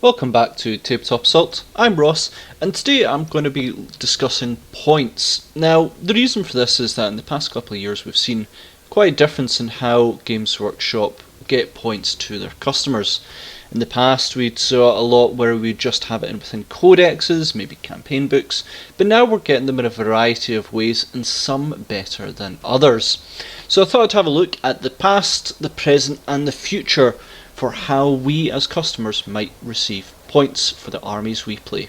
Welcome back to Tabletop Assault. I'm Ross, and today I'm going to be discussing points. Now, the reason for this is that in the past couple of years we've seen quite a difference in how Games Workshop get points to their customers. In the past we saw a lot where we'd just have it in within codexes, maybe campaign books, but now we're getting them in a variety of ways, and some better than others. So I thought I'd have a look at the past, the present and the future for how we as customers might receive points for the armies we play.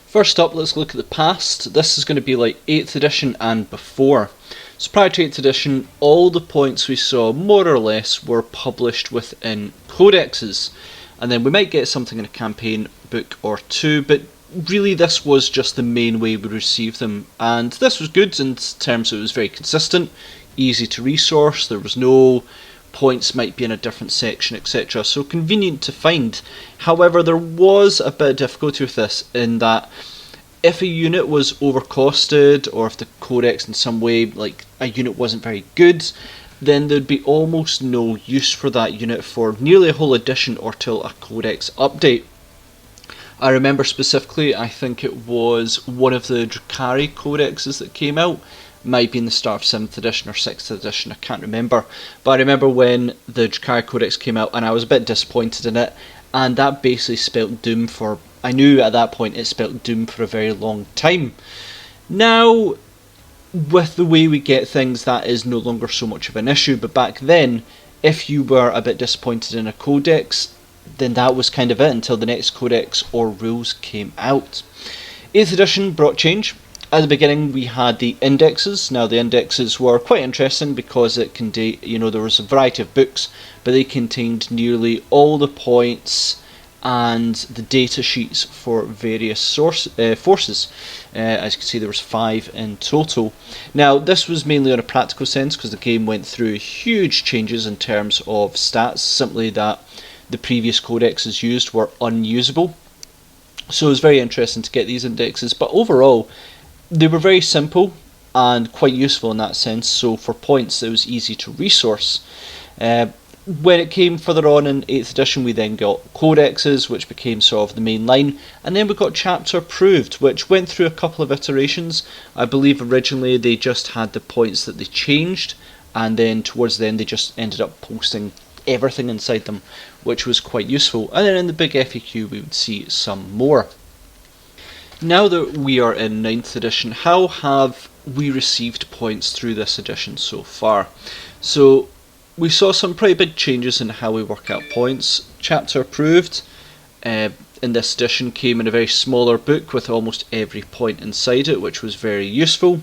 First up, let's look at the past. This is going to be like 8th edition and before. So prior to 8th edition, all the points we saw more or less were published within codexes, and then we might get something in a campaign book or two, but really this was just the main way we received them, and this was good in terms of it was very consistent, easy to resource, there was no points might be in a different section, etc. So convenient to find. However, there was a bit of difficulty with this in that if a unit was overcosted, or if the codex in some way, like a unit wasn't very good, then there'd be almost no use for that unit for nearly a whole edition or till a codex update. I remember specifically, I think it was one of the Drukhari codexes that came out, might be in the start of 7th edition or 6th edition, I can't remember, but I remember when the Drukhari Codex came out and I was a bit disappointed in it, and that basically spelt doom for, I knew at that point it spelt doom for a very long time. Now, with the way we get things, that is no longer so much of an issue, but back then, if you were a bit disappointed in a codex, then that was kind of it until the next codex or rules came out. 8th edition brought change. At the beginning we had the indexes. Now the indexes were quite interesting because it contained, there was a variety of books, but they contained nearly all the points and the data sheets for various forces. As you can see, there was 5 in total. Now this was mainly on a practical sense because the game went through huge changes in terms of stats, simply that the previous codexes used were unusable. So it was very interesting to get these indexes, but overall they were very simple and quite useful in that sense. So for points it was easy to resource. When it came further on in 8th edition, we then got codexes, which became sort of the main line, and then we got chapter approved, which went through a couple of iterations. I believe originally they just had the points that they changed, and then towards the end they just ended up posting everything inside them, which was quite useful. And then in the big FAQ we would see some more. Now that we are in 9th edition, how have we received points through this edition so far? So we saw some pretty big changes in how we work out points. Chapter approved in this edition came in a very smaller book with almost every point inside it, which was very useful.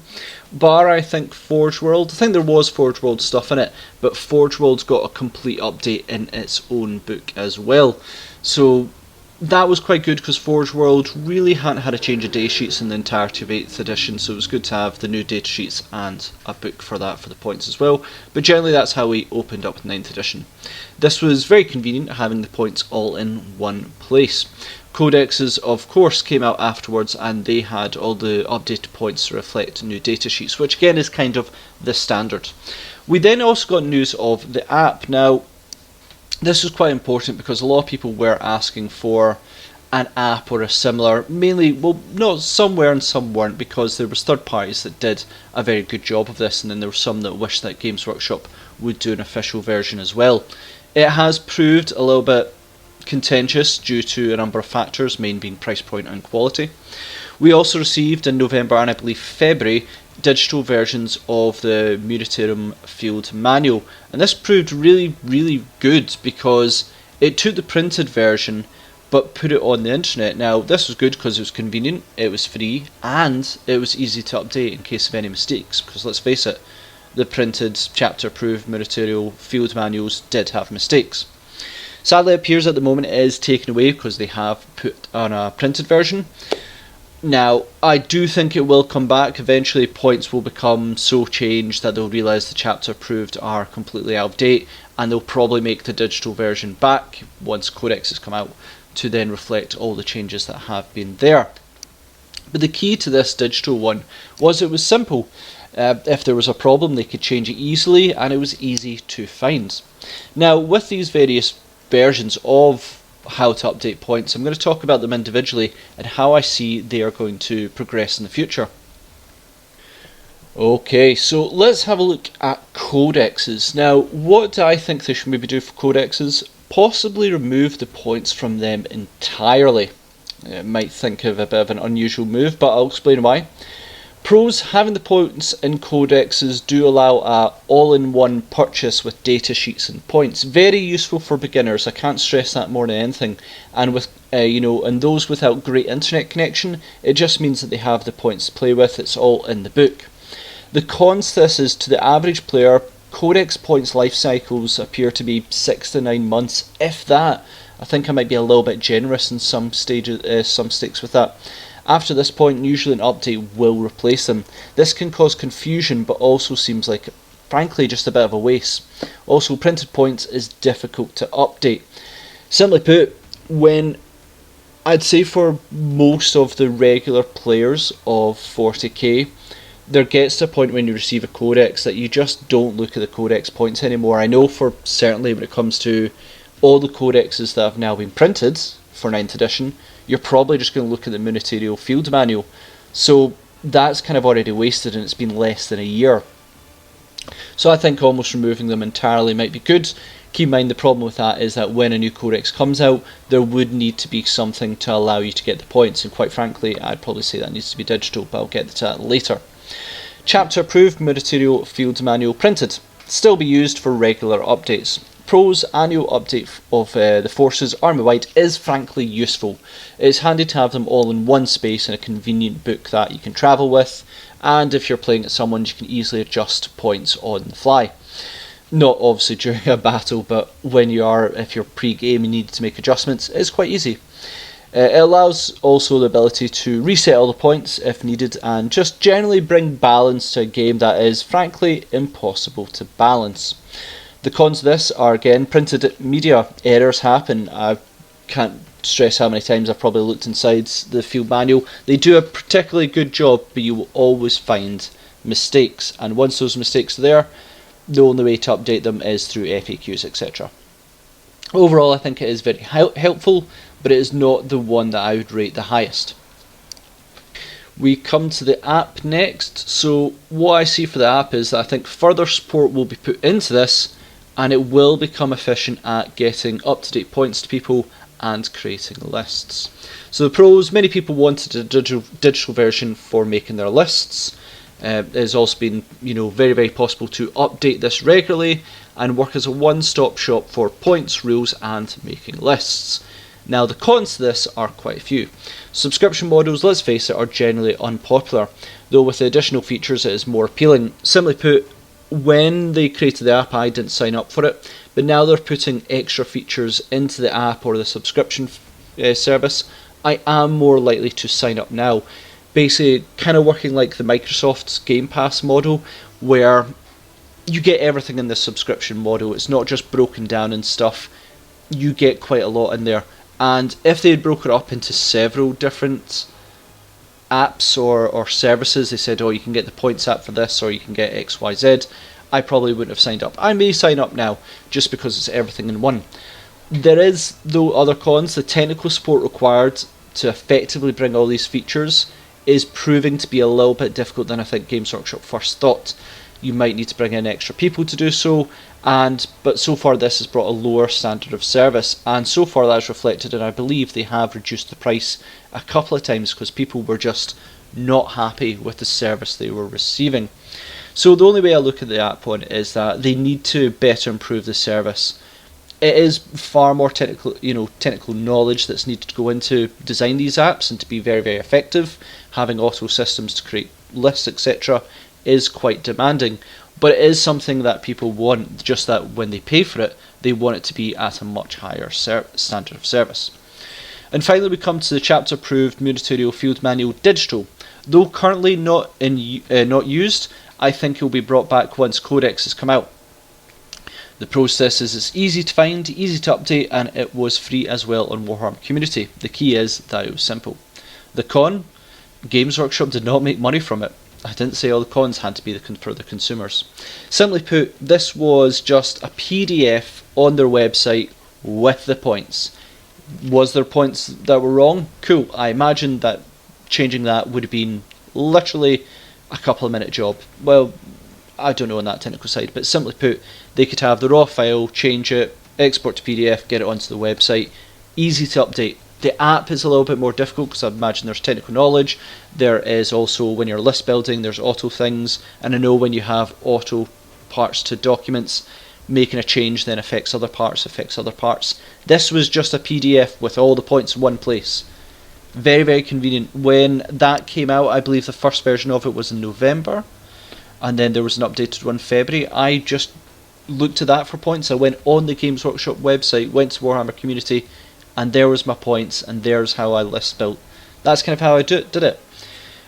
Bar, I think, Forge World. I think there was Forge World stuff in it, but Forge World's got a complete update in its own book as well. So that was quite good because Forge World really hadn't had a change of day sheets in the entirety of 8th edition, so it was good to have the new data sheets and a book for that for the points as well. But generally that's how we opened up 9th edition. This was very convenient, having the points all in one place. Codexes of course came out afterwards, and they had all the updated points to reflect new data sheets, which again is kind of the standard. We then also got news of the app. Now this was quite important because a lot of people were asking for an app or a similar, mainly, well, no, some were and some weren't, because there was third parties that did a very good job of this, and then there were some that wished that Games Workshop would do an official version as well. It has proved a little bit contentious due to a number of factors, main being price point and quality. We also received in November and I believe February digital versions of the Munitorum Field Manual, and this proved really good because it took the printed version but put it on the internet. Now this was good because it was convenient, it was free, and it was easy to update in case of any mistakes, because let's face it, the printed chapter approved Munitorum Field Manuals did have mistakes. Sadly it appears at the moment it is taken away because they have put on a printed version. Now, I do think it will come back. Eventually points will become so changed that they'll realise the chapter approved are completely out of date, and they'll probably make the digital version back once codexes come out to then reflect all the changes that have been there. But the key to this digital one was it was simple. If there was a problem they could change it easily, and it was easy to find. Now with these various versions of how to update points. I'm going to talk about them individually and how I see they are going to progress in the future. Okay, so let's have a look at codexes. Now, what do I think they should maybe do for codexes? Possibly remove the points from them entirely. You might think of a bit of an unusual move, but I'll explain why. Pros: having the points in codexes do allow a all-in-one purchase with data sheets and points. Very useful for beginners. I can't stress that more than anything. And with and those without great internet connection, it just means that they have the points to play with. It's all in the book. The cons to this is, to the average player, codex points life cycles appear to be 6 to 9 months, if that. I think I might be a little bit generous in some stages, some stakes with that. After this point, usually an update will replace them. This can cause confusion, but also seems like, frankly, just a bit of a waste. Also, printed points is difficult to update. Simply put, when I'd say for most of the regular players of 40k, there gets to a point when you receive a codex that you just don't look at the codex points anymore. I know for certainly when it comes to all the codexes that have now been printed for 9th edition, you're probably just going to look at the Munitario field manual. So that's kind of already wasted, and it's been less than a year. So I think almost removing them entirely might be good. Keep in mind the problem with that is that when a new codex comes out, there would need to be something to allow you to get the points, and quite frankly, I'd probably say that needs to be digital, but I'll get to that later. Chapter approved Munitario field manual printed. Still be used for regular updates. Pros: annual update of the forces army-wide is frankly useful. It's handy to have them all in one space in a convenient book that you can travel with, and if you're playing at someone, you can easily adjust points on the fly. Not obviously during a battle, but when you are, if you're pre-game and need to make adjustments, it's quite easy. It allows also the ability to reset all the points if needed, and just generally bring balance to a game that is frankly impossible to balance. The cons of this are, again, printed media. Errors happen. I can't stress how many times I've probably looked inside the field manual. They do a particularly good job, but you will always find mistakes. And once those mistakes are there, the only way to update them is through FAQs, etc. Overall, I think it is very helpful, but it is not the one that I would rate the highest. We come to the app next. So what I see for the app is that I think further support will be put into this, and it will become efficient at getting up-to-date points to people and creating lists. So the pros: many people wanted a digital version for making their lists. It has also been very, very possible to update this regularly and work as a one-stop shop for points, rules and making lists. Now the cons to this are quite a few. Subscription models, let's face it, are generally unpopular, though with the additional features it is more appealing. Simply put, when they created the app, I didn't sign up for it, but now they're putting extra features into the app or the subscription service, I am more likely to sign up now. Basically, kind of working like the Microsoft's Game Pass model, where you get everything in the subscription model. It's not just broken down and stuff. You get quite a lot in there. And if they had broken it up into several different apps or services, they said, oh, you can get the points app for this, or you can get XYZ, I probably wouldn't have signed up. I may sign up now, just because it's everything in one. There is, though, other cons. The technical support required to effectively bring all these features is proving to be a little bit difficult than I think Games Workshop first thought. You might need to bring in extra people to do so, but so far this has brought a lower standard of service, and so far that's reflected, and I believe they have reduced the price a couple of times because people were just not happy with the service they were receiving. So the only way I look at the app on it is that they need to better improve the service. It is far more technical knowledge that's needed to go into design these apps and to be very, very effective. Having auto systems to create lists, etc. is quite demanding, but it is something that people want, just that when they pay for it, they want it to be at a much higher standard of service. And finally we come to the chapter approved Munitario Field Manual Digital. Though currently not used, I think it will be brought back once codexes come out. The process is it's easy to find, easy to update, and it was free as well on Warhammer Community. The key is that it was simple. The con: Games Workshop did not make money from it. I didn't say all the cons had to be for the consumers. Simply put, this was just a PDF on their website with the points. Was there points that were wrong? Cool. I imagine that changing that would have been literally a couple of minute job. Well, I don't know on that technical side, but simply put, they could have the raw file, change it, export to PDF, get it onto the website. Easy to update. The app is a little bit more difficult because I imagine there's technical knowledge. There is also, when you're list building, there's auto things, and I know when you have auto parts to documents, making a change then affects other parts. This was just a PDF with all the points in one place. Very, very convenient. When that came out, I believe the first version of it was in November, and then there was an updated one in February. I just looked at that for points. I went on the Games Workshop website, went to Warhammer Community, and there was my points, and there's how I list built. That's kind of how I did it.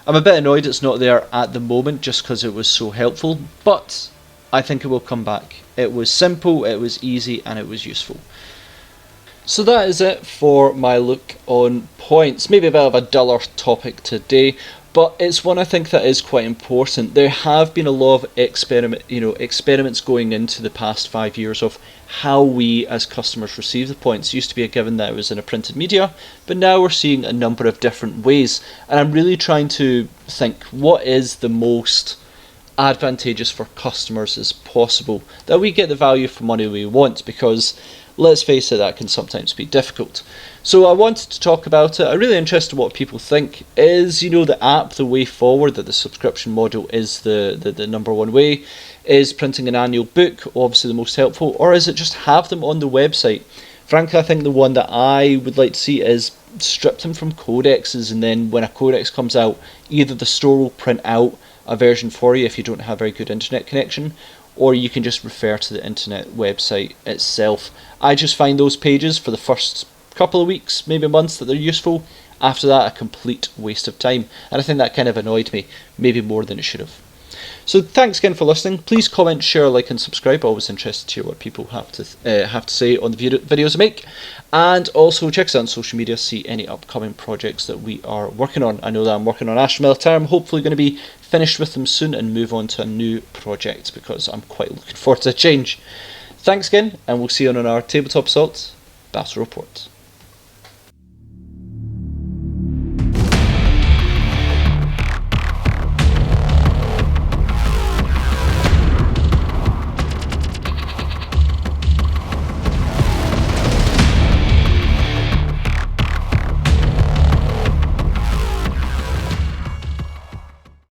I'm a bit annoyed it's not there at the moment just because it was so helpful, but I think it will come back. It was simple, it was easy, and it was useful. So that is it for my look on points. Maybe a bit of a duller topic today, but it's one I think that is quite important. There have been a lot of experiments going into the past 5 years of how we as customers receive the points. It used to be a given that it was in a printed media, but now we're seeing a number of different ways. And I'm really trying to think what is the most advantageous for customers as possible, that we get the value for money we want, because let's face it, that can sometimes be difficult. So I wanted to talk about it. I'm really interested in what people think. Is, the app the way forward, that the subscription model is the number one way? Is printing an annual book obviously the most helpful, or is it just have them on the website? Frankly, I think the one that I would like to see is strip them from codexes, and then when a codex comes out, either the store will print out a version for you if you don't have a very good internet connection, or you can just refer to the internet website itself. I just find those pages for the first couple of weeks, maybe months, that they're useful. After that, a complete waste of time, and I think that kind of annoyed me, maybe more than it should have. So thanks again for listening. Please comment, share, like and subscribe. Always interested to hear what people have to say on the videos I make. And also check us out on social media, see any upcoming projects that we are working on. I know that I'm working on Astra Militaire. I'm hopefully going to be finished with them soon and move on to a new project because I'm quite looking forward to a change. Thanks again, and we'll see you on our Tabletop Assault Battle Report.